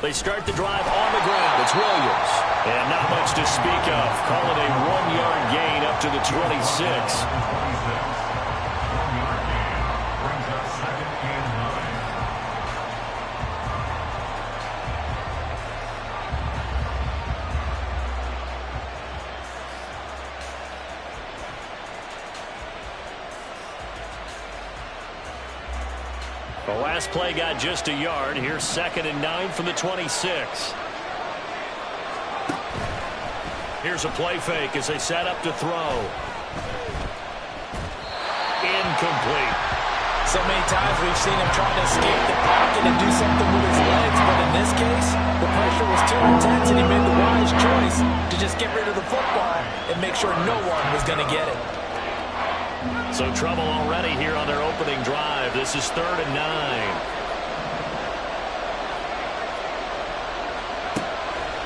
They start the drive on the ground. It's Williams. And not much to speak of. Call it a 1-yard gain up to the 26. The last play got just a yard. Here's 2nd and 9 from the 26. Here's a play fake as they set up to throw. Incomplete. So many times we've seen him trying to escape the pocket and do something with his legs, but in this case, the pressure was too intense and he made the wise choice to just get rid of the football and make sure no one was going to get it. So trouble already here on their opening drive. This is 3rd and 9.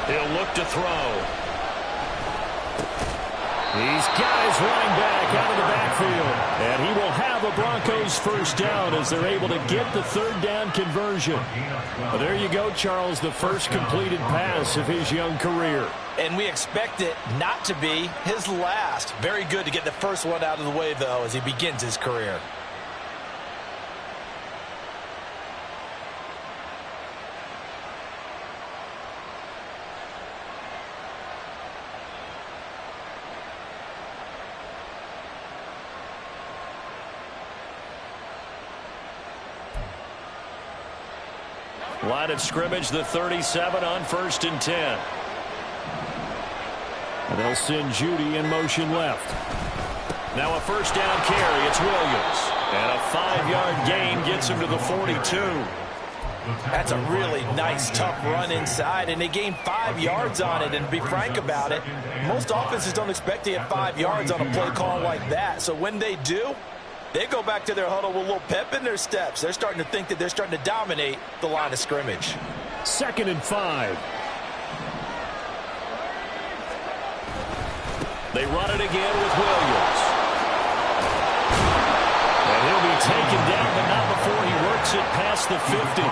He'll look to throw. He's got his running back out of the backfield. And he will have a Broncos first down as they're able to get the 3rd down conversion. Well, there you go, Charles, the first completed pass of his young career. And we expect it not to be his last. Very good to get the first one out of the way, though, as he begins his career. Line of scrimmage, the 37 on 1st and 10. And they'll send Judy in motion left. Now a first down carry. It's Williams. And a 5-yard gain gets him to the 42. That's a really nice, tough run inside, and they gained 5 yards on it. And to be frank about it, most offenses don't expect to get 5 yards on a play call like that. So when they do, they go back to their huddle with a little pep in their steps. They're starting to think that they're starting to dominate the line of scrimmage. 2nd and 5. They run it again with Williams. And he'll be taken down, but not before he works it past the 50.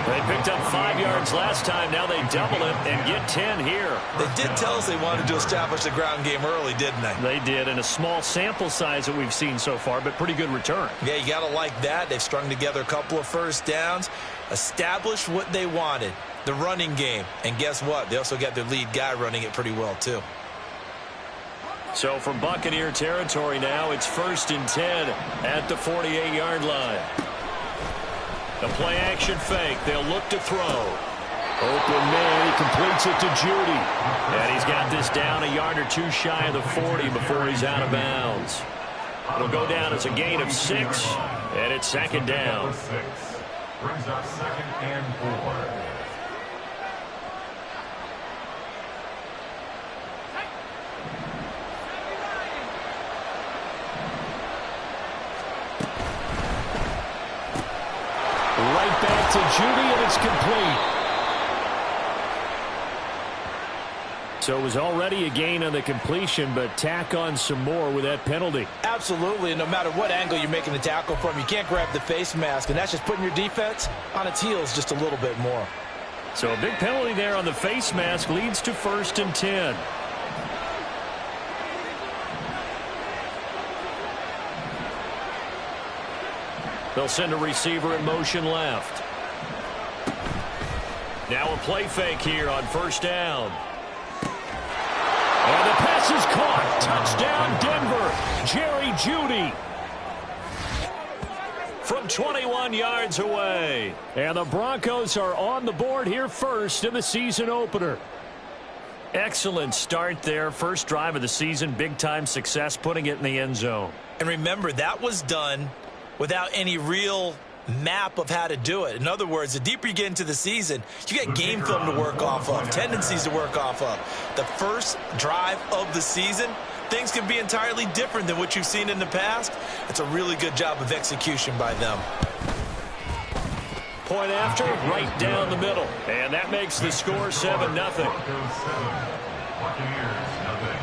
They picked up 5 yards last time. Now they double it and get 10 here. They did tell us they wanted to establish the ground game early, didn't they? They did, in a small sample size that we've seen so far, but pretty good return. Yeah, you got to like that. They've strung together a couple of first downs, established what they wanted, the running game. And guess what? They also got their lead guy running it pretty well, too. So from Buccaneer territory now, it's 1st and 10 at the 48-yard line. The play-action fake. They'll look to throw. Open man. He completes it to Judy. And he's got this down a yard or two shy of the 40 before he's out of bounds. It'll go down as a gain of 6, and it's 2nd down. Brings up 2nd and 4. Right back to Judy, and it's complete. So it was already a gain on the completion, but tack on some more with that penalty. Absolutely, and no matter what angle you're making the tackle from, you can't grab the face mask, and that's just putting your defense on its heels just a little bit more. So a big penalty there on the face mask leads to 1st and 10. They'll send a receiver in motion left. Now a play fake here on 1st down. And the pass is caught. Touchdown, Denver. Jerry Jeudy from 21 yards away. And the Broncos are on the board here first in the season opener. Excellent start there. First drive of the season. Big-time success putting it in the end zone. And remember, that was done without any real map of how to do it. In other words, the deeper you get into the season, you get game film to work off of, tendencies to work off of. The first drive of the season, things can be entirely different than what you've seen in the past. It's a really good job of execution by them. Point after, right down the middle. And that makes the score 7-0. Buccaneers, nothing.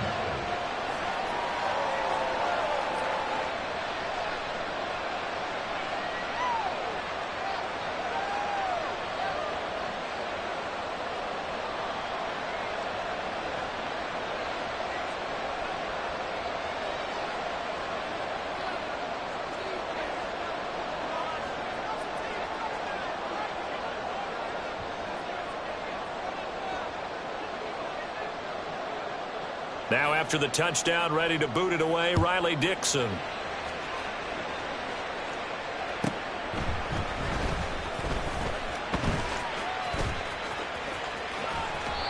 Now after the touchdown, ready to boot it away, Riley Dixon.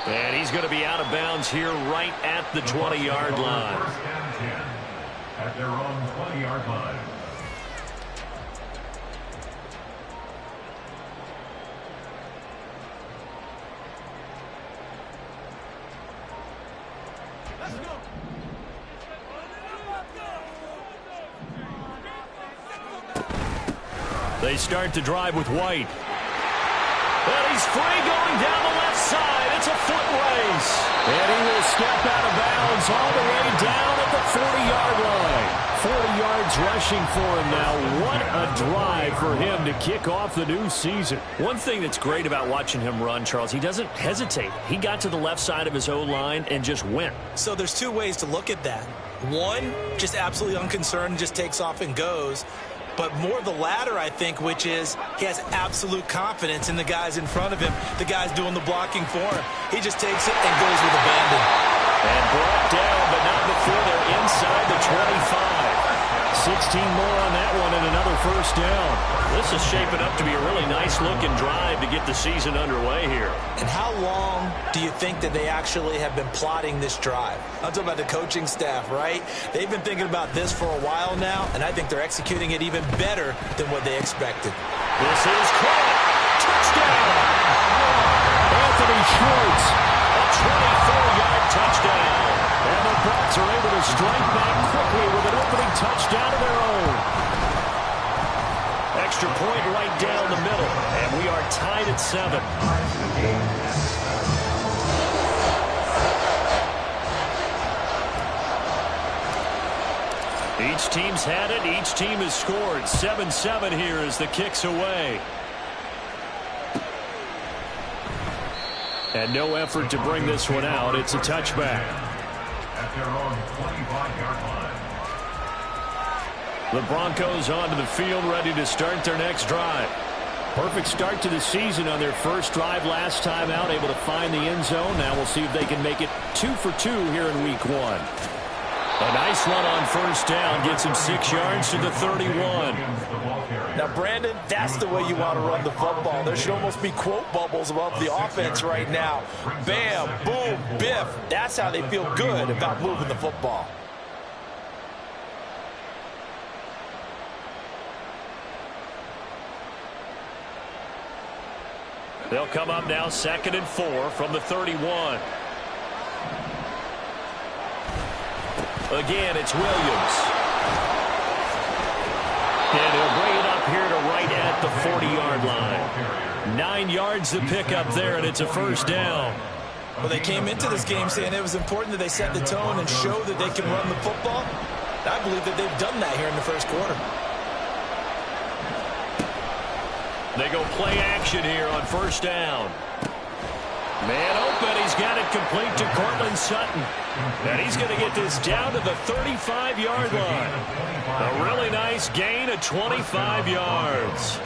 And he's going to be out of bounds here right at the 20-yard line. First and 10 at their own 20-yard line. They start to drive with White. And he's free going down the left side. It's a foot race. And he will step out of bounds all the way down at the 40-yard line. 40 yards rushing for him now. What a drive for him to kick off the new season. One thing that's great about watching him run, Charles, he doesn't hesitate. He got to the left side of his O-line and just went. So there's two ways to look at that. One, just absolutely unconcerned, just takes off and goes. But more the latter, I think, which is he has absolute confidence in the guys in front of him, the guys doing the blocking for him. He just takes it and goes with abandon. And brought down, but not before they're inside the 25. 16 more on that one and another first down. This is shaping up to be a really nice-looking drive to get the season underway here. And how long do you think that they actually have been plotting this drive? I'm talking about the coaching staff, right? They've been thinking about this for a while now, and I think they're executing it even better than what they expected. This is caught. Touchdown! Anthony Schwartz, a 24-yard touchdown. And the Bucs are able to strike back quickly with an opening touchdown of their own. Extra point right down the middle, and we are tied at 7. Each team's had it. Each team has scored. 7-7 here as the kick's away. And no effort to bring this one out. It's a touchback. At their own 25-yard line. The Broncos onto the field, ready to start their next drive. Perfect start to the season on their first drive last time out, able to find the end zone. Now we'll see if they can make it 2 for 2 here in week 1. A nice run on first down, gets him 6 yards to the 31. Now, Brandon, that's the way you want to run the football. There should almost be quote bubbles above the offense right now. Bam, boom, biff. That's how they feel good about moving the football. They'll come up now 2nd and 4 from the 31. Again, it's Williams. And he'll bring it up here to right at the 40-yard line. 9 yards to pick up there, and it's a first down. Well, they came into this game saying it was important that they set the tone and show that they can run the football. I believe that they've done that here in the first quarter. They go play action here on first down. Man open, he's got it complete to Cortland Sutton. And he's going to get this down to the 35-yard line. A really nice gain of 25 yards.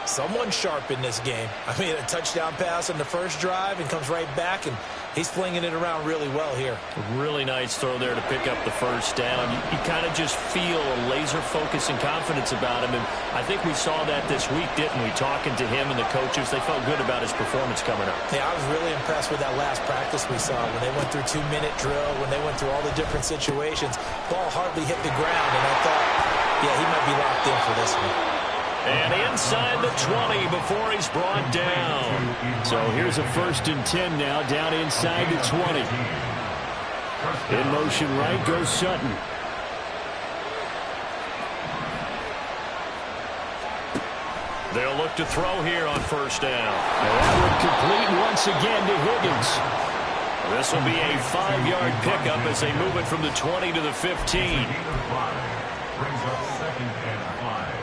Someone sharp in this game. I mean, a touchdown pass on the first drive and comes right back, and he's flinging it around really well here. Really nice throw there to pick up the first down. You kind of just feel a laser focus and confidence about him, and I think we saw that this week, didn't we? Talking to him and the coaches, they felt good about his performance coming up. Yeah, I was really impressed with that last practice we saw when they went through 2-minute drill, when they went through all the different situations. Ball hardly hit the ground, and I thought, yeah, he might be locked in for this one. And inside the 20 before he's brought down. So here's a 1st and 10 now, down inside the 20. In motion right goes Sutton. They'll look to throw here on first down. And that would complete once again to Higgins. This will be a 5-yard pickup as they move it from the 20 to the 15. Brings up 2nd and 5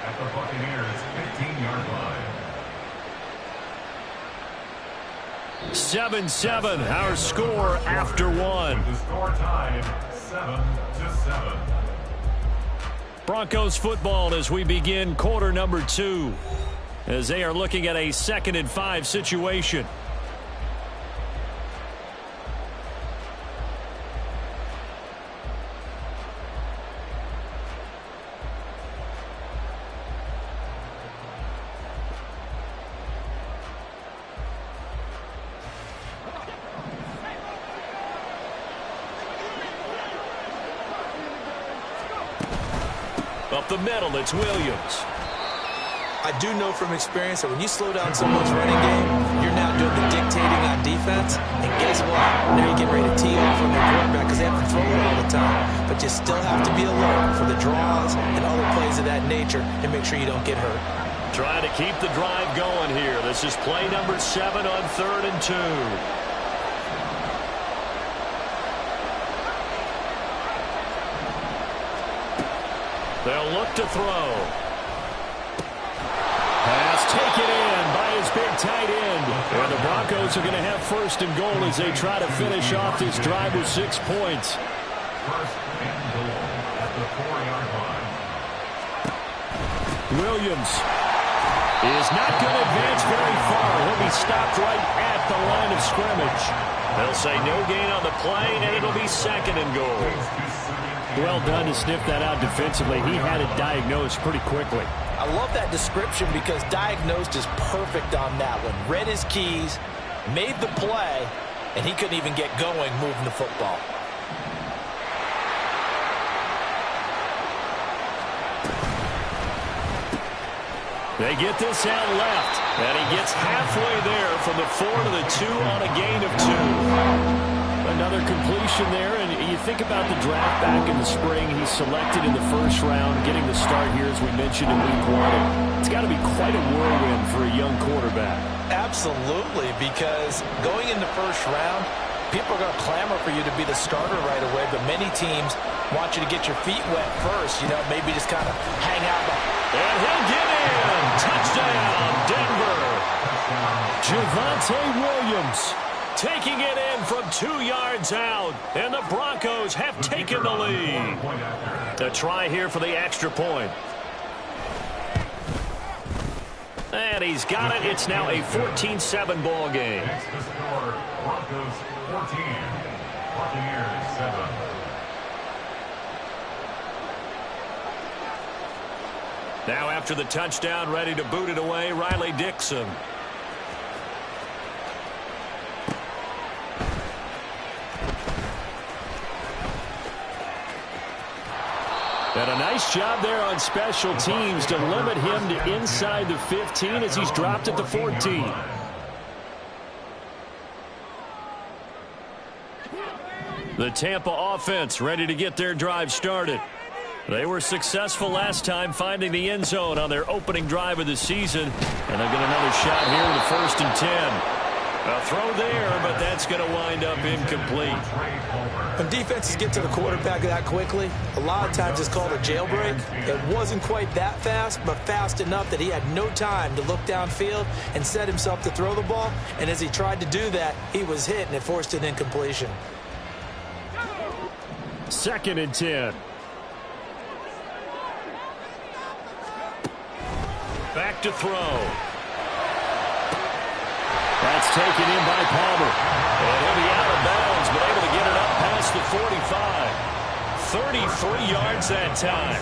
at the Buccaneers' 15-yard line. 7-7, our score after one. The score tied 7-7. Broncos football as we begin quarter number 2, as they are looking at a 2nd and 5 situation. Up the middle, it's Williams. I do know from experience that when you slow down someone's running game, you're now doing the dictating on defense. And guess what? Now you're getting ready to tee off from their quarterback because they have to throw it all the time. But you still have to be alert for the draws and other plays of that nature and make sure you don't get hurt. Trying to keep the drive going here. This is play number 7 on 3rd and 2. They'll look to throw. Pass taken in by his big tight end. And the Broncos are going to have 1st and goal as they try to finish off this drive with 6 points. 1st and goal at the 4-yard line. Williams is not going to advance very far. He'll be stopped right at the line of scrimmage. They'll say no gain on the play, and it'll be 2nd and goal. Well done to sniff that out defensively. He had it diagnosed pretty quickly. I love that description because diagnosed is perfect on that one. Read his keys, made the play, and he couldn't even get going moving the football. They get this out left, and he gets halfway there from the 4 to the 2 on a gain of 2. Another completion there, and you think about the draft back in the spring. He's selected in the 1st round, getting the start here, as we mentioned in week 1. It's got to be quite a whirlwind for a young quarterback. Absolutely, because going in the 1st round, people are going to clamor for you to be the starter right away, but many teams want you to get your feet wet first, maybe just kind of hang out. And he'll get in. Touchdown, Denver. Javonte Williams taking it in from 2 yards out, and the Broncos have taken the lead. A try here for the extra point. And he's got it. It's now a 14-7 ball game. Next to score, Broncos 14, Buccaneers 7. Now after the touchdown, ready to boot it away, Riley Dixon. And a nice job there on special teams to limit him to inside the 15 as he's dropped at the 14. The Tampa offense ready to get their drive started. They were successful last time finding the end zone on their opening drive of the season. And they'll get another shot here with the 1st and 10. A throw there, but that's going to wind up incomplete. When defenses get to the quarterback that quickly, a lot of times it's called a jailbreak. It wasn't quite that fast, but fast enough that he had no time to look downfield and set himself to throw the ball. And as he tried to do that, he was hit, and it forced an incompletion. 2nd and 10. Back to throw. That's taken in by Palmer. And he'll be out of bounds, but able to get it up past the 45. 33 yards that time.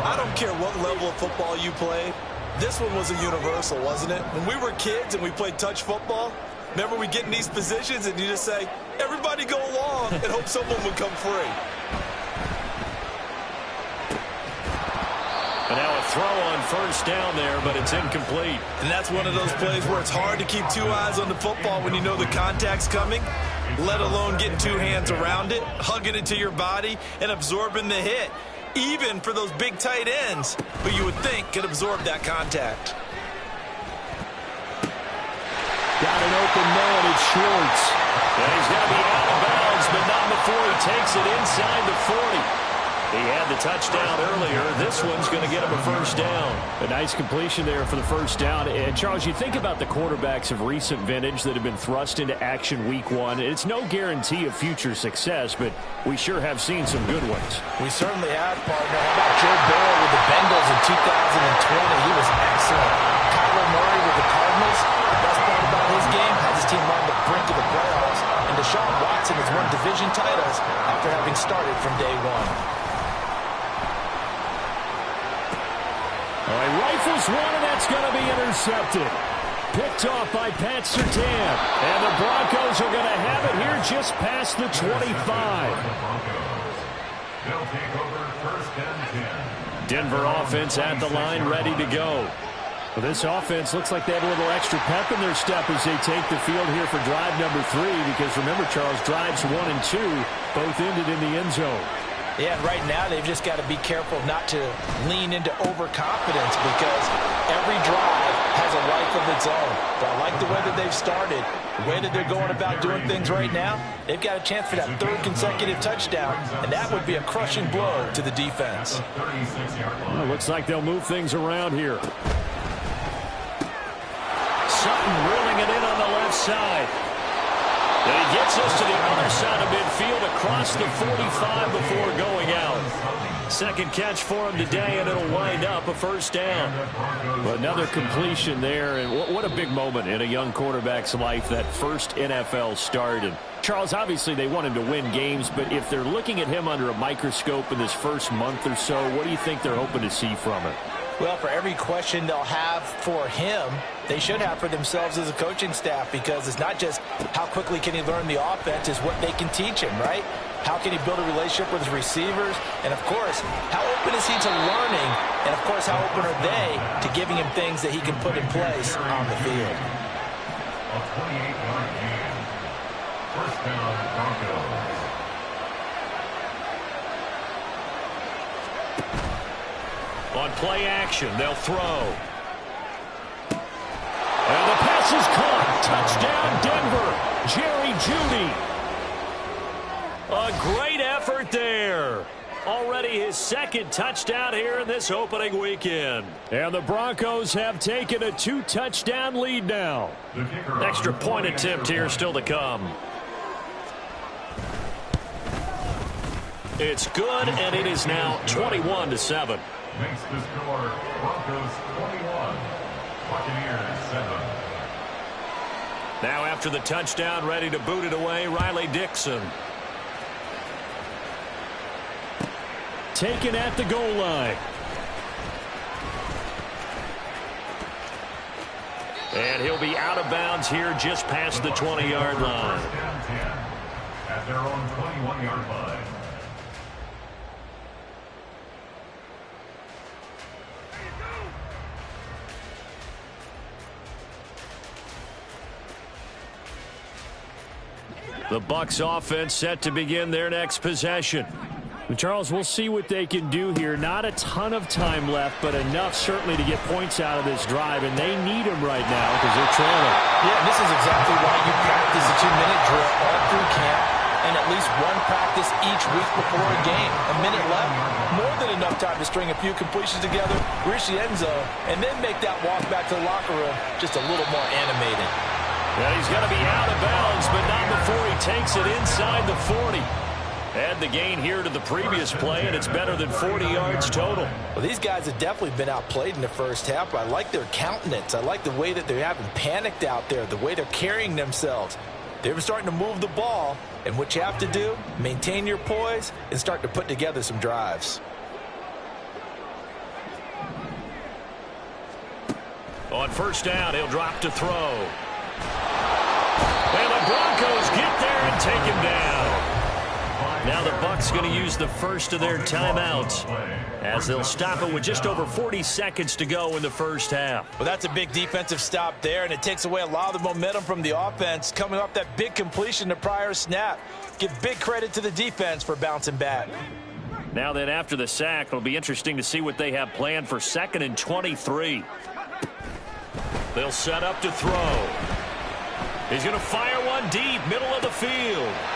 I don't care what level of football you play. This one was a universal, wasn't it? When we were kids and we played touch football, remember we get in these positions and you just say, everybody go along and hope someone would come free. And now a throw on 1st down there, but it's incomplete. And that's one of those plays where it's hard to keep 2 eyes on the football when you know the contact's coming, let alone getting 2 hands around it, hugging it to your body, and absorbing the hit, even for those big tight ends who you would think could absorb that contact. Got an open man, it's Schwartz. And he's going to be out of bounds, but not before he takes it inside the 40. He had the touchdown earlier. This one's going to get him a 1st down. A nice completion there for the 1st down. And Charles, you think about the quarterbacks of recent vintage that have been thrust into action week 1. It's no guarantee of future success, but we sure have seen some good ones. We certainly have, partner. How about Joe Burrow with the Bengals in 2020? He was excellent. Kyler Murray with the Cardinals. The best part about his game has his team on the brink of the playoffs. And Deshaun Watson has won division titles after having started from day 1. All right, rifles one, and that's going to be intercepted. Picked off by Pat Surtain. And the Broncos are going to have it here just past the 25. They'll take over 1st and 10. Denver offense at the line, ready to go. Well, this offense looks like they have a little extra pep in their step as they take the field here for drive number 3, because remember, Charles, drives 1 and 2 both ended in the end zone. Yeah, and right now they've just got to be careful not to lean into overconfidence, because every drive has a life of its own. But I like the way that they've started, the way that they're going about doing things right now. They've got a chance for that 3rd consecutive touchdown, and that would be a crushing blow to the defense. Well, it looks like they'll move things around here. Sutton reeling it in on the left side. And he gets us to the other side of midfield across the 45 before going out. Second catch for him today, and it'll wind up a first down. Well, another completion there, and what a big moment in a young quarterback's life, that first NFL start. And Charles, obviously they want him to win games, but if they're looking at him under a microscope in this first month or so, what do you think they're hoping to see from him? Well, for every question they'll have for him, they should have for themselves as a coaching staff, because it's not just how quickly can he learn the offense, it's what they can teach him, right? How can he build a relationship with his receivers? And, of course, how open is he to learning? And, of course, how open are they to giving him things that he can put in place on the field? A 28-yard gain. First down, Broncos. On play action, they'll throw. And the pass is caught. Touchdown, Denver. Jerry Jeudy. A great effort there. Already his 2nd touchdown here in this opening weekend. And the Broncos have taken a 2-touchdown lead now. Extra point attempt here still to come. It's good, and it is now 21-7. Makes the score Broncos 21, Buccaneers 7. Now after the touchdown, ready to boot it away, Riley Dixon. Taken at the goal line. And he'll be out of bounds here just past the 20-yard line. First down 10 at their own 21-yard line. The Bucs offense set to begin their next possession. And Charles, we'll see what they can do here. Not a ton of time left, but enough certainly to get points out of this drive, and they need them right now because they're trailing. Yeah, this is exactly why you practice a 2-minute drill all through camp, and at least one practice each week before a game. A minute left, more than enough time to string a few completions together, reach the end zone, and then make that walk back to the locker room just a little more animated. Yeah, he's going to be out of bounds, but not before he takes it inside the 40. Add the gain here to the previous play, and it's better than 40 yards total. Well, these guys have definitely been outplayed in the first half, but I like their countenance. I like the way that they haven't panicked out there, the way they're carrying themselves. They're starting to move the ball, and what you have to do, maintain your poise and start to put together some drives. On first down, he'll drop to throw. And the Broncos get there and take him down. Now the Bucs going to use the first of their timeouts as they'll stop it with just over 40 seconds to go in the first half. Well, that's a big defensive stop there, and it takes away a lot of the momentum from the offense coming off that big completion the prior snap. Give big credit to the defense for bouncing back. Now then, after the sack, it'll be interesting to see what they have planned for 2nd and 23. They'll set up to throw. He's going to fire one deep, middle of the field.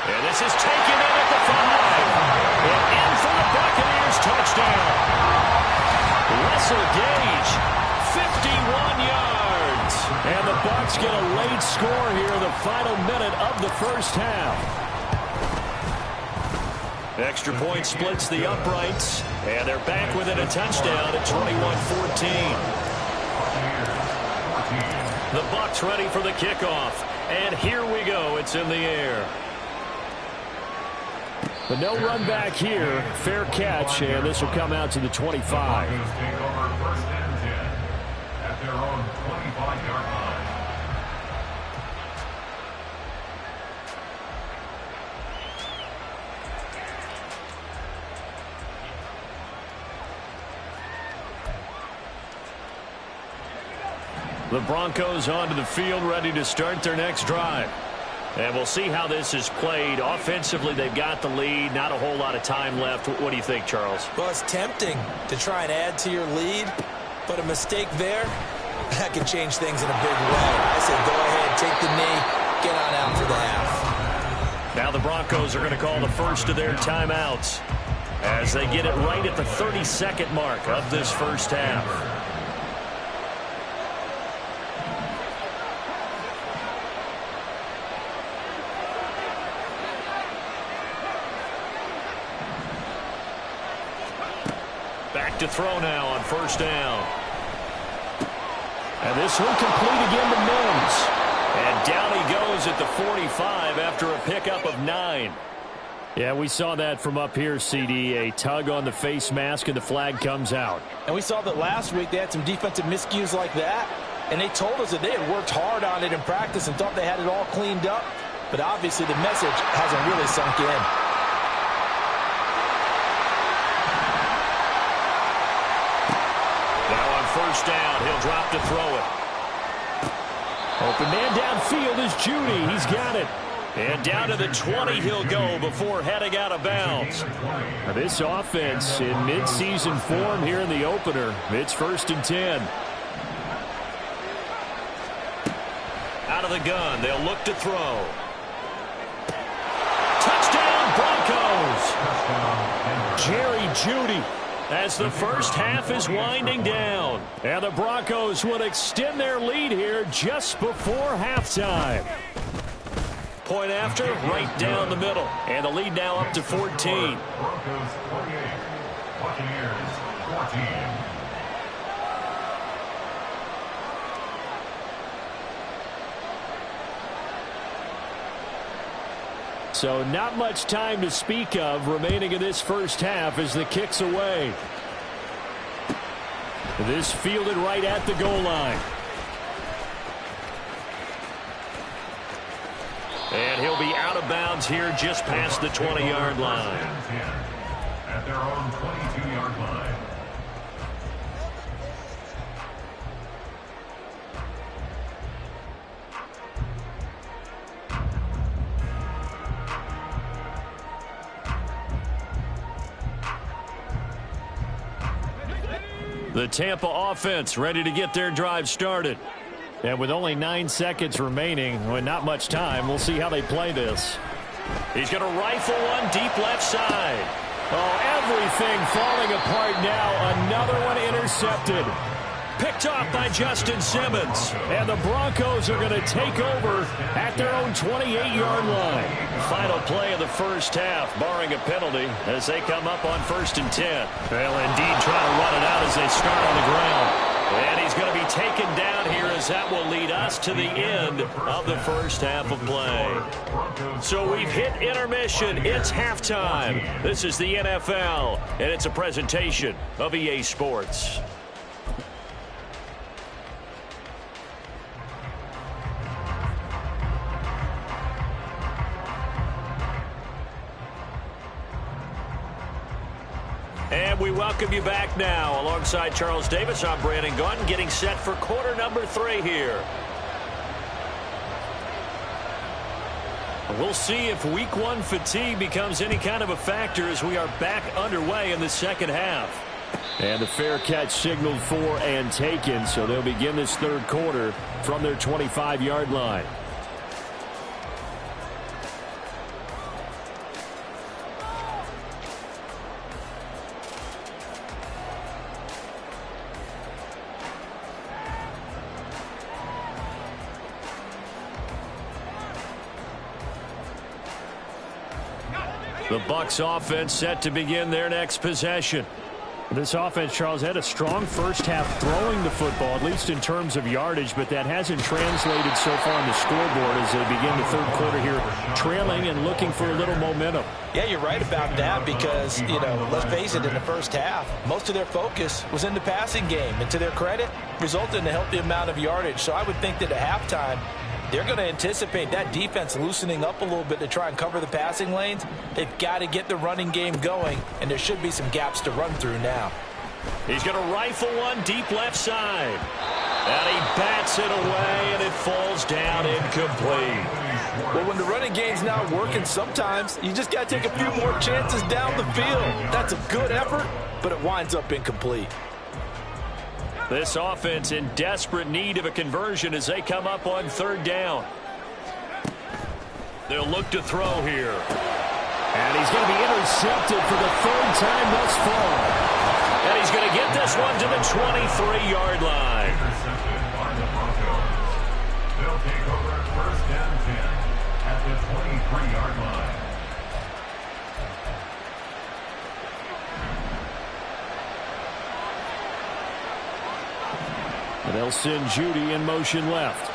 And this is taken in at the 5. And in for the Buccaneers touchdown. Russell Gage, 51 yards. And the Bucs get a late score here in the final minute of the first half. Extra point splits the uprights. And they're back within a touchdown at 21-14. The Bucs ready for the kickoff. And here we go. It's in the air. But no run back here. Fair catch, and this will come out to the 25. Broncos take over first and 10 at their own 25-yard line. The Broncos onto the field, ready to start their next drive. And we'll see how this is played. Offensively, they've got the lead. Not a whole lot of time left. What do you think, Charles? Well, it's tempting to try and add to your lead, but a mistake there, that can change things in a big way. I say go ahead, take the knee, get on out for the half. Now the Broncos are going to call the first of their timeouts as they get it right at the 32nd mark of this first half. Back to throw now on first down. And this one complete again to Mims. And down he goes at the 45 after a pickup of 9. Yeah, we saw that from up here, CD. A tug on the face mask, and the flag comes out. And we saw that last week they had some defensive miscues like that, and they told us that they had worked hard on it in practice and thought they had it all cleaned up. But obviously the message hasn't really sunk in. First down, he'll drop to throw it. Open man downfield is Judy. He's got it. And down to the 20 he'll go before heading out of bounds. Now this offense in midseason form here in the opener. It's 1st and 10. Out of the gun, they'll look to throw. Touchdown, Broncos! Jerry Jeudy. As the first half is winding down. And the Broncos will extend their lead here just before halftime. Point after, right down the middle. And the lead now up to 14. Broncos 48, Buccaneers 14. So not much time to speak of remaining in this first half as the kick's away. This fielded right at the goal line. And he'll be out of bounds here just past the 20-yard line. At their own 22-yard line. The Tampa offense ready to get their drive started. And with only 9 seconds remaining, with not much time, we'll see how they play this. He's going to rifle one deep left side. Oh, everything falling apart now. Another one intercepted. Picked off by Justin Simmons. And the Broncos are going to take over at their own 28-yard line. Final play of the first half, barring a penalty, as they come up on 1st and 10. Well, indeed, trying to run it out as they start on the ground. And he's going to be taken down here as that will lead us to the end of the first half of play. So we've hit intermission. It's halftime. This is the NFL, and it's a presentation of EA Sports. And we welcome you back now. Alongside Charles Davis, I'm Brandon Gunn, getting set for quarter number 3 here. We'll see if week 1 fatigue becomes any kind of a factor as we are back underway in the second half. And the fair catch signaled for and taken, so they'll begin this third quarter from their 25-yard line. The Bucs offense set to begin their next possession. This offense, Charles, had a strong first half throwing the football, at least in terms of yardage, but that hasn't translated so far on the scoreboard as they begin the third quarter here, trailing and looking for a little momentum. Yeah, you're right about that because, you know, let's face it, in the first half, most of their focus was in the passing game. And to their credit, resulted in a healthy amount of yardage. So I would think that at halftime, they're going to anticipate that defense loosening up a little bit to try and cover the passing lanes. They've got to get the running game going, and there should be some gaps to run through now. He's going to rifle one deep left side. And he bats it away, and it falls down incomplete. Well, when the running game's not working, sometimes you just got to take a few more chances down the field. That's a good effort, but it winds up incomplete. This offense in desperate need of a conversion as they come up on third down. They'll look to throw here. And he's going to be intercepted for the third time thus far. And he's going to get this one to the 23-yard line. Intercepted by the Broncos. They'll take over at first and 10 at the 23-yard line. And they'll send Judy in motion left.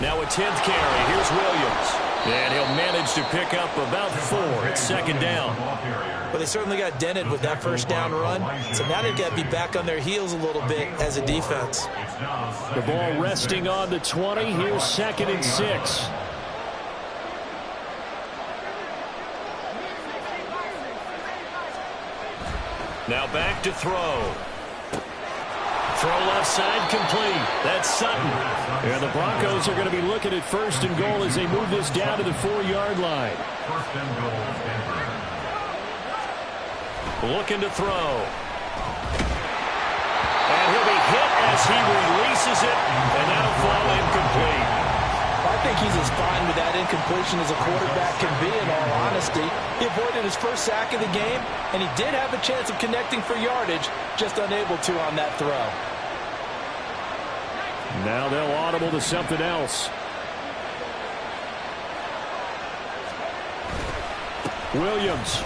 Now a 10th carry. Here's Williams. And he'll manage to pick up about 4 at second down. But they certainly got dented with that first down run. So now they've got to be back on their heels a little bit as a defense. The ball resting on the 20. Here's 2nd and 6. Now back to throw. Throw left side complete. That's Sutton. And the Broncos are going to be looking at 1st and goal as they move this down to the 4-yard line. First and goal, Denver. Looking to throw. And he'll be hit as he releases it. And that'll fall incomplete. I think he's as fine with that incompletion as a quarterback can be, in all honesty. He avoided his first sack of the game, and he did have a chance of connecting for yardage, just unable to on that throw. Now they'll audible to something else. Williams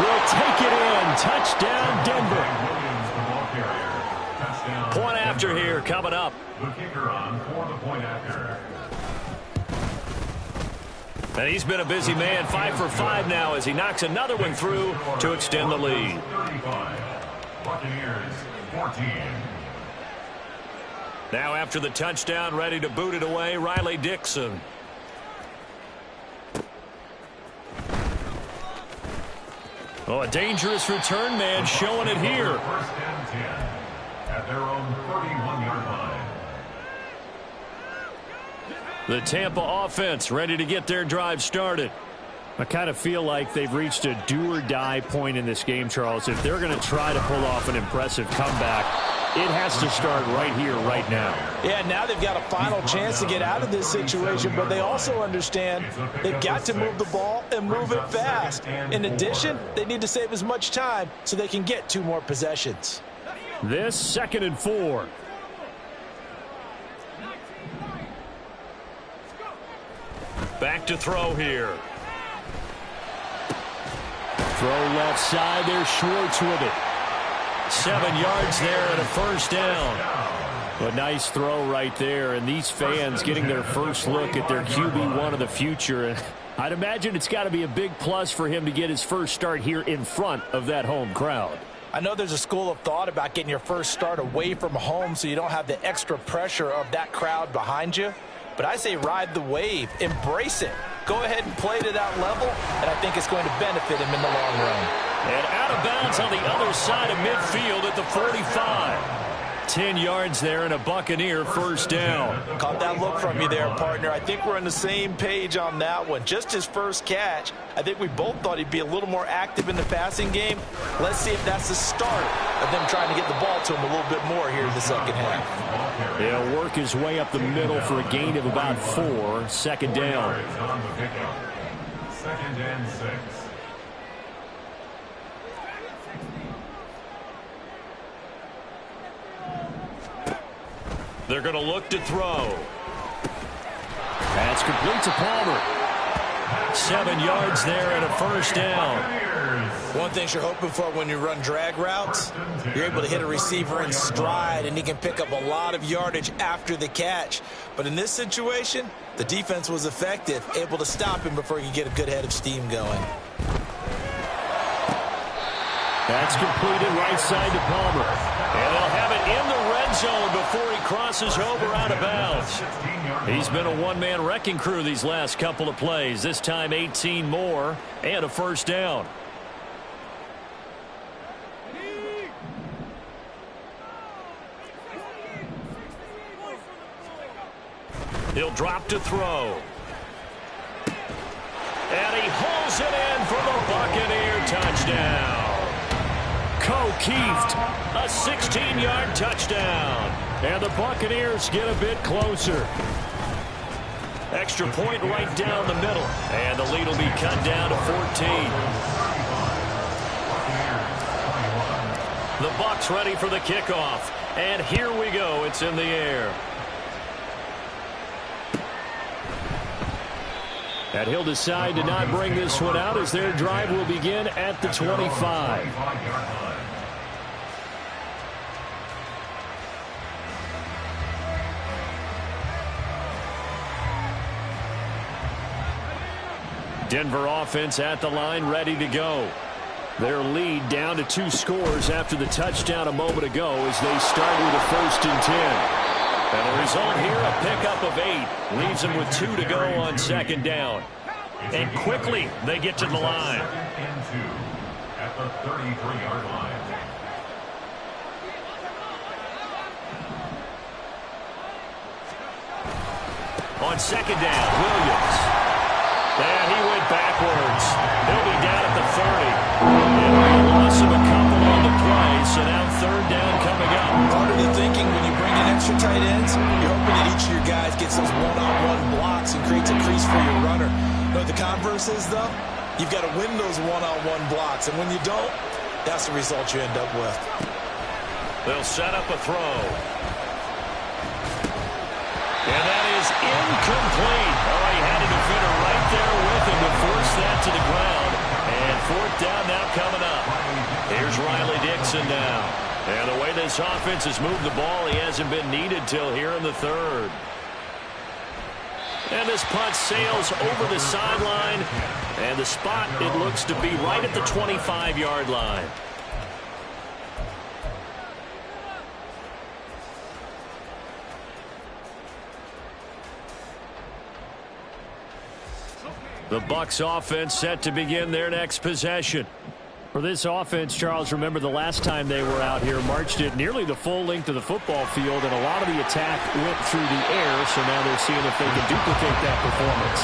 will take it in. Touchdown, Denver. Williams, the ball carrier. Touchdown. Point after here coming up. The kicker on for the point after. And he's been a busy man. 5 for 5 now as he knocks another one through to extend the lead. 35. Buccaneers 14. Now after the touchdown, ready to boot it away, Riley Dixon. Oh, a dangerous return man showing it here. First and 10 at their own 31-yard line. The Tampa offense ready to get their drive started. I kind of feel like they've reached a do-or-die point in this game, Charles. If they're going to try to pull off an impressive comeback, it has to start right here, right now. Yeah, now they've got a final chance to get out of this situation, but they also understand they've got to move the ball and move it fast. In addition, they need to save as much time so they can get 2 more possessions. This 2nd and 4. Back to throw here. Throw left side. There's Schwartz with it. 7 yards there and a first down. A nice throw right there, and these fans getting their first look at their QB1 of the future. And I'd imagine it's got to be a big plus for him to get his first start here in front of that home crowd. I know there's a school of thought about getting your first start away from home so you don't have the extra pressure of that crowd behind you. But I say ride the wave, embrace it. Go ahead and play to that level, and I think it's going to benefit him in the long run. And out of bounds on the other side of midfield at the 45. 10 yards there and a Buccaneer first down. Caught that look from you there, partner. I think we're on the same page on that one. Just his first catch. I think we both thought he'd be a little more active in the passing game. Let's see if that's the start of them trying to get the ball to him a little bit more here in the second half. He'll work his way up the middle for a gain of about 4. 2nd down. 2nd and 6. They're going to look to throw. That's complete to Palmer. 7 yards there and a first down. One thing you're hoping for when you run drag routes, you're able to hit a receiver in stride, and he can pick up a lot of yardage after the catch. But in this situation, the defense was effective, able to stop him before he could get a good head of steam going. That's completed right side to Palmer. And they'll have it in the red zone before he crosses over out of bounds. He's been a one-man wrecking crew these last couple of plays. This time 18 more and a first down. He'll drop to throw. And he hauls it in for the Buccaneer touchdown. O'Keefe, a 16-yard touchdown. And the Buccaneers get a bit closer. Extra point right down the middle. And the lead will be cut down to 14. The Bucs ready for the kickoff. And here we go. It's in the air. And he'll decide to not bring this one out as their drive will begin at the 25. Denver offense at the line, ready to go. Their lead down to 2 scores after the touchdown a moment ago as they start with a 1st and 10. And the result here, a pickup of 8. Leaves them with 2 to go on 2nd down. And quickly, they get to the line. At the 33-yard line. On 2nd down, Williams. And he went backwards. He'll be down at the 30. And we lost him a couple on the play, so now 3rd down coming up. Part of the thinking when you bring in extra tight ends, you're hoping that each of your guys gets those one-on-one blocks and creates a crease for your runner. You know what the converse is, though? You've got to win those one-on-one blocks, and when you don't, that's the result you end up with. They'll set up a throw. And that is incomplete. Oh, he had a defender right there with him to force that to the ground. And 4th down now coming up. Here's Riley Dixon now. And the way this offense has moved the ball, he hasn't been needed till here in the 3rd. And this punt sails over the sideline. And the spot, it looks to be right at the 25-yard line. The Bucs offense set to begin their next possession. For this offense, Charles, remember the last time they were out here, marched it nearly the full length of the football field, and a lot of the attack went through the air, so now they're seeing if they can duplicate that performance.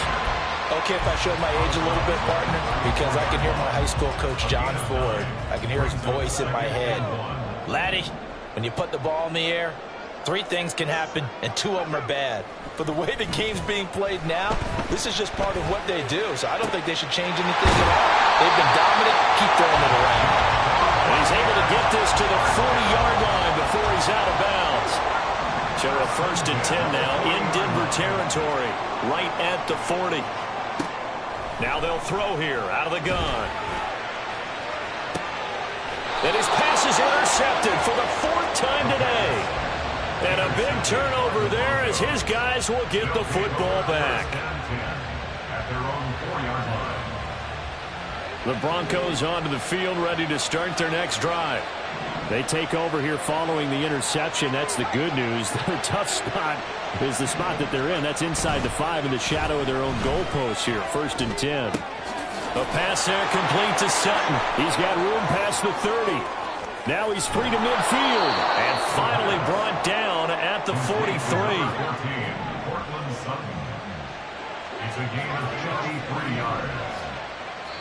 Okay, if I showed my age a little bit, partner, because I can hear my high school coach, John Ford. I can hear his voice in my head. Laddie, when you put the ball in the air, 3 things can happen, and 2 of them are bad. For the way the game's being played now, this is just part of what they do, so I don't think they should change anything at all. They've been dominant. Keep throwing it around. And he's able to get this to the 40-yard line before he's out of bounds. So a 1st and 10 now in Denver territory, right at the 40. Now they'll throw here out of the gun. And his pass is intercepted for the 4th time today. And a big turnover there as his guys will get the football back. At their own 4-yard line. The Broncos onto the field, ready to start their next drive. They take over here following the interception. That's the good news. Their tough spot is the spot that they're in. That's inside the 5 in the shadow of their own goalpost here. 1st and 10. A pass there complete to Sutton. He's got room past the 30. Now he's free to midfield and finally brought down at the 43. 14, Portland Sutton. It's a gain of 53 yards.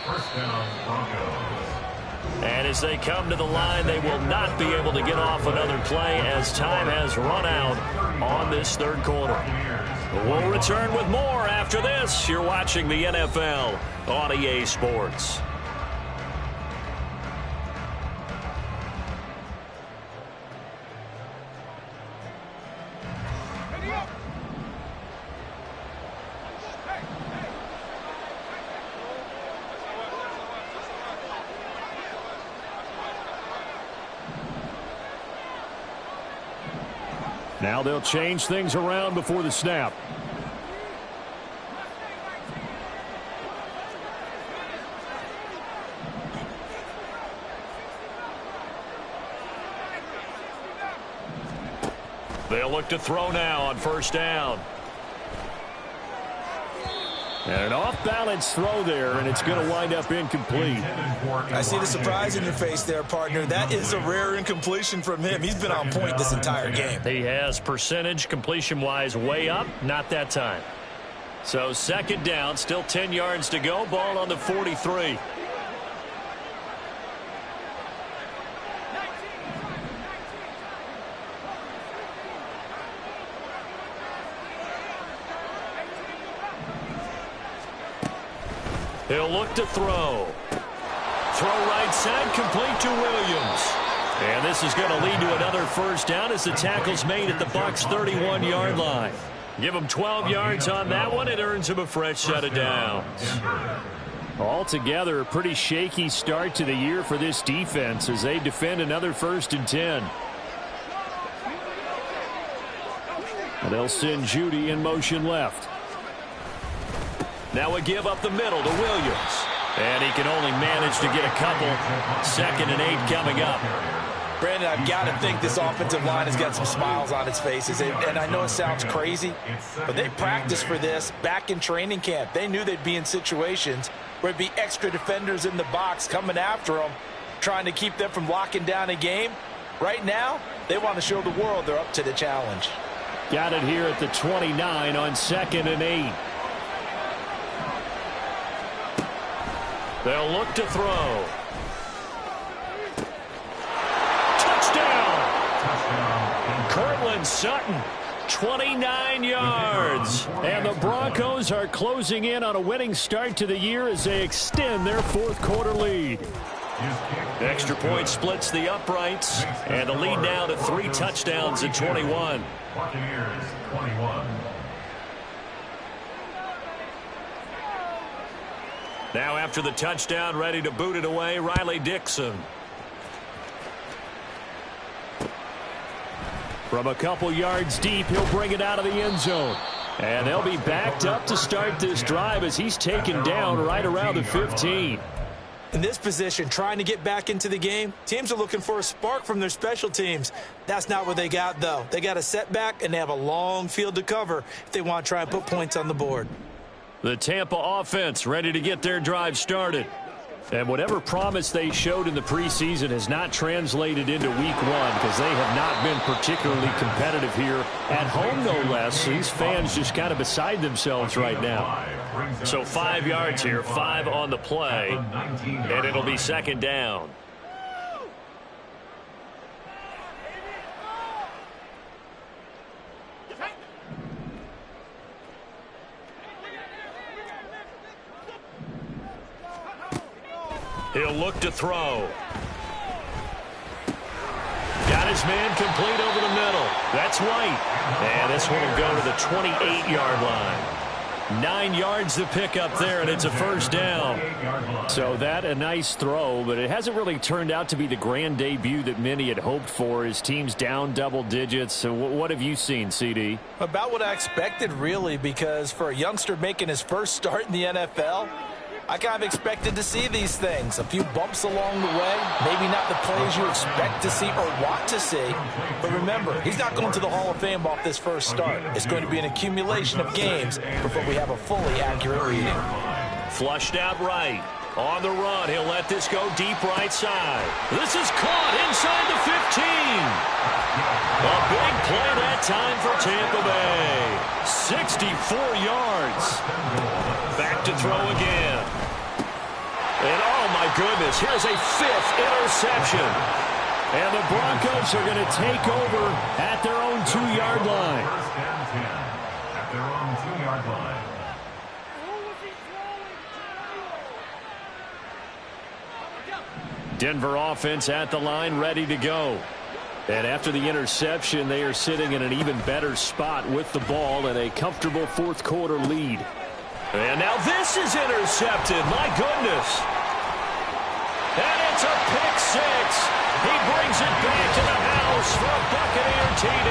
1st down, Broncos. And as they come to the line, they will not be able to get off another play as time has run out on this 3rd quarter. We'll return with more after this. You're watching the NFL on EA Sports. Now they'll change things around before the snap. They'll look to throw now on 1st down. And an off-balance throw there, and it's going to wind up incomplete. I see the surprise in your face there, partner. That is a rare incompletion from him. He's been on point this entire game. He has percentage completion-wise way up, not that time. So second down, still 10 yards to go, ball on the 43. He'll look to throw. Throw right side, complete to Williams. And this is going to lead to another first down as the tackle's made at the Bucs' 31-yard line. Give him 12 yards on that one. It earns him a fresh set of downs. Altogether, a pretty shaky start to the year for this defense as they defend another 1st and 10. And they'll send Judy in motion left. Now a give up the middle to Williams. And he can only manage to get a couple. 2nd and 8 coming up. Brandon, I've got to think this offensive line has got some smiles on its faces. And I know it sounds crazy, but they practiced for this back in training camp. They knew they'd be in situations where there'd be extra defenders in the box coming after them, trying to keep them from locking down a game. Right now, they want to show the world they're up to the challenge. Got it here at the 29 on 2nd and 8. They'll look to throw. Touchdown! Cortland Sutton, 29 yards. And the Broncos are closing in on a winning start to the year as they extend their 4th quarter lead. Extra point splits the uprights. And the lead now to 3 touchdowns at 21. Buccaneers 21. Now after the touchdown, ready to boot it away, Riley Dixon. From a couple yards deep, he'll bring it out of the end zone. And they'll be backed up to start this drive as he's taken down right around the 15. In this position, trying to get back into the game, teams are looking for a spark from their special teams. That's not what they got, though. They got a setback, and they have a long field to cover if they want to try and put points on the board. The Tampa offense ready to get their drive started. And whatever promise they showed in the preseason has not translated into week 1 because they have not been particularly competitive here at home, no less. These fans just kind of beside themselves right now. So 5 yards here, 5 on the play, and it'll be 2nd down. He'll look to throw. Got his man complete over the middle. That's White. And this one will go to the 28-yard line. 9 yards to pick up there, and it's a first down. So that a nice throw, but it hasn't really turned out to be the grand debut that many had hoped for. His team's down double digits. So what have you seen, CD? About what I expected, really, because for a youngster making his first start in the NFL, I kind of expected to see these things. A few bumps along the way. Maybe not the plays you expect to see or want to see. But remember, he's not going to the Hall of Fame off this first start. It's going to be an accumulation of games before we have a fully accurate reading. Flushed out right. On the run, he'll let this go deep right side. This is caught inside the 15. A big play that time for Tampa Bay. 64 yards. Back to throw again. And oh my goodness, here's a 5th interception. And the Broncos are going to take over at their own 2-yard line. First and 10 at their own 2-yard line. Denver offense at the line, ready to go. And after the interception, they are sitting in an even better spot with the ball and a comfortable 4th quarter lead. And now this is intercepted. My goodness. And it's a pick 6. He brings it back to the house for a Buccaneer TD.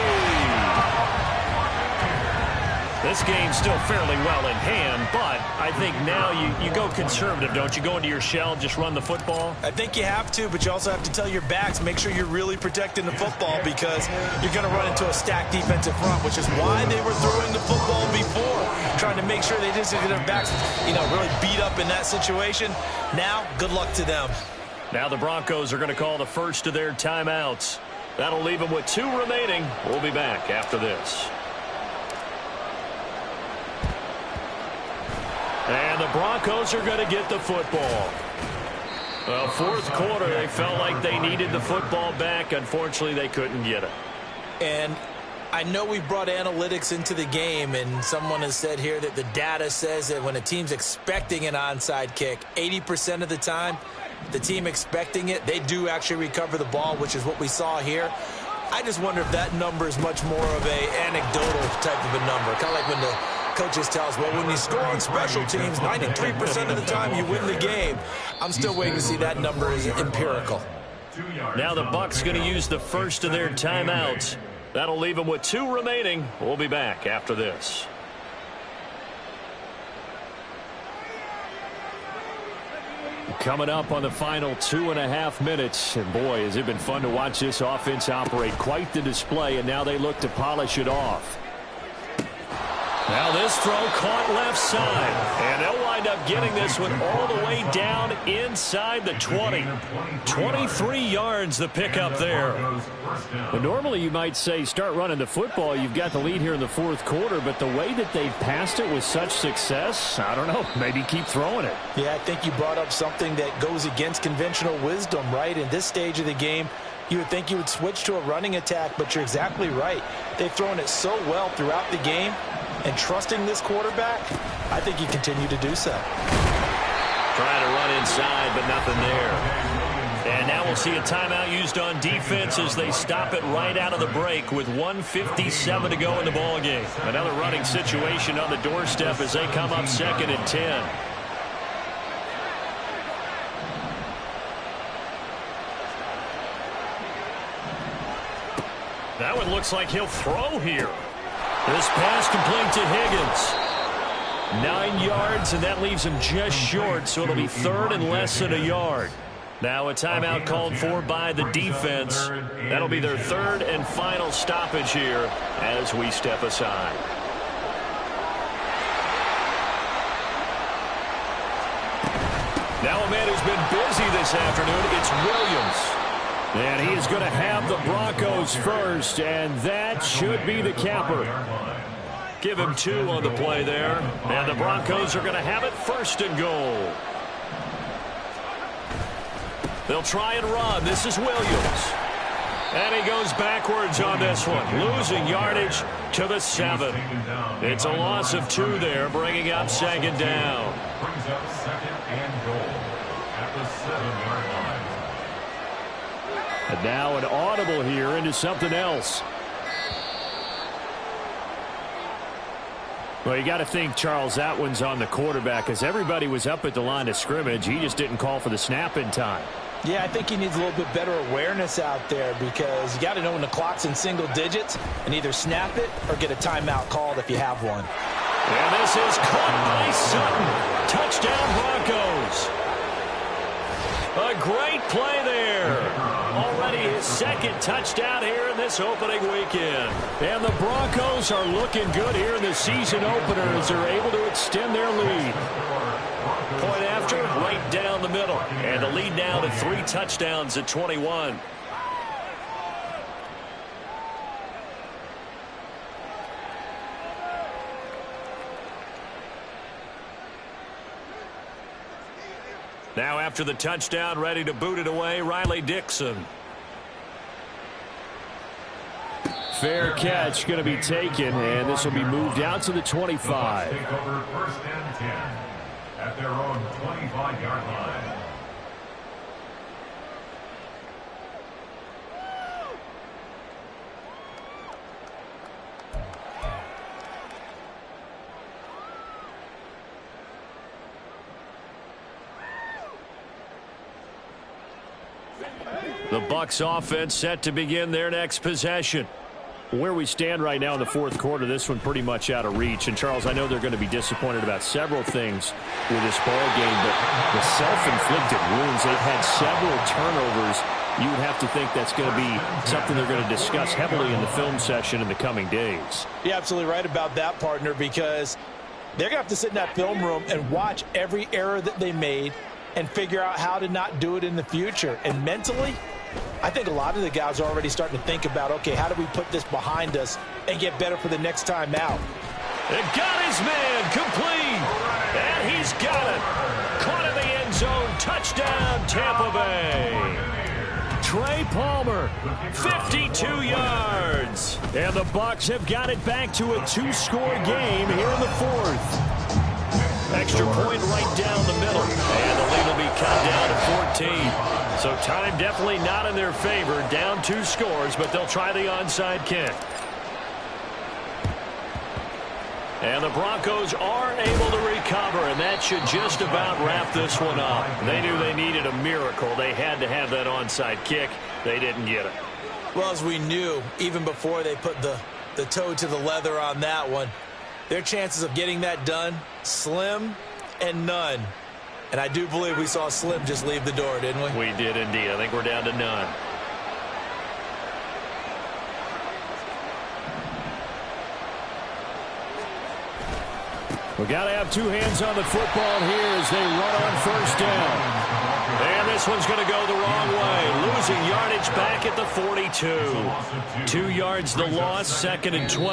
This game's still fairly well in hand, but I think now you go conservative, don't you? Go into your shell, just run the football? I think you have to, but you also have to tell your backs, make sure you're really protecting the football because you're going to run into a stacked defensive front, which is why they were throwing the football before, trying to make sure they just get their backs, really beat up in that situation. Now, good luck to them. Now the Broncos are going to call the first of their timeouts. That'll leave them with 2 remaining. We'll be back after this. And the Broncos are going to get the football. Well, fourth quarter, they felt like they needed the football back. Unfortunately, they couldn't get it. And I know we brought analytics into the game, and someone has said here that the data says that when a team's expecting an onside kick, 80% of the time, the team expecting it, they do actually recover the ball, which is what we saw here. I just wonder if that number is much more of a anecdotal type of a number, kind of like when the coaches tell us, well, when you score on special teams, 93% of the time you win the game. I'm still waiting to see that number is empirical. Now the Bucs going to use the first of their timeouts. That'll leave them with 2 remaining. We'll be back after this. Coming up on the final 2.5 minutes. And boy, has it been fun to watch this offense operate. Quite the display, and now they look to polish it off. Now this throw caught left side, and they'll wind up getting this one all the way down inside the 20. 23 yards the pickup there. But normally you might say start running the football. You've got the lead here in the fourth quarter, but the way that they passed it with such success, I don't know, maybe keep throwing it. Yeah, I think you brought up something that goes against conventional wisdom, right? In this stage of the game, you would think you would switch to a running attack, but you're exactly right. They've thrown it so well throughout the game. And trusting this quarterback, I think you continue to do so. Trying to run inside, but nothing there. And now we'll see a timeout used on defense as they stop it right out of the break with 1:57 to go in the ballgame. Another running situation on the doorstep as they come up 2nd and 10. That one looks like he'll throw here. This pass complete to Higgins. 9 yards, and that leaves him just short, so it'll be 3rd and less than a yard. Now a timeout called for by the defense. That'll be their 3rd and final stoppage here as we step aside. Now a man who's been busy this afternoon, it's Williams. And he is going to have the Broncos first, and that should be the capper. Give him 2 on the play there. And the Broncos are going to have it 1st and goal. They'll try and run. This is Williams. And he goes backwards on this one, losing yardage to the 7. It's a loss of 2 there, bringing up 2nd down. Brings up 2nd and goal at the 7-yard line. And now an audible here into something else. Well, you got to think, Charles, that one's on the quarterback as everybody was up at the line of scrimmage. He just didn't call for the snap in time. Yeah, I think he needs a little bit better awareness out there because you got to know when the clock's in single digits and either snap it or get a timeout called if you have one. And this is caught by Sutton. Touchdown, Broncos. A great play there. Already his 2nd touchdown here in this opening weekend. And the Broncos are looking good here in the season opener as they're able to extend their lead. Point after, right down the middle. And the lead now to 3 touchdowns at 21. Now after the touchdown, ready to boot it away, Riley Dixon. Fair catch going to be taken, and this will be moved out to the 25. Take over 1st and 10 at their own 25-yard line. The Bucs offense set to begin their next possession. Where we stand right now in the fourth quarter, this one pretty much out of reach. And, Charles, I know they're going to be disappointed about several things with this ball game, but the self-inflicted wounds, they've had several turnovers. You would have to think that's going to be something they're going to discuss heavily in the film session in the coming days. You're absolutely right about that, partner, because they're going to have to sit in that film room and watch every error that they made and figure out how to not do it in the future. And mentally, I think a lot of the guys are already starting to think about, okay, how do we put this behind us and get better for the next time out? It got his man complete, and he's got it. Caught in the end zone, touchdown, Tampa Bay. Trey Palmer, 52 yards. And the Bucs have got it back to a two-score game here in the fourth. Extra point right down the middle. And the lead will be cut down to 14. So time definitely not in their favor. Down 2 scores, but they'll try the onside kick. And the Broncos are able to recover, and that should just about wrap this one up. They knew they needed a miracle. They had to have that onside kick. They didn't get it. Well, as we knew, even before they put the toe to the leather on that one, their chances of getting that done, slim and none. And I do believe we saw Slim just leave the door, didn't we? We did indeed. I think we're down to none. We got to have 2 hands on the football here as they run on first down. And this one's going to go the wrong way. Losing yardage back at the 42. 2 yards the loss, 2nd and 12.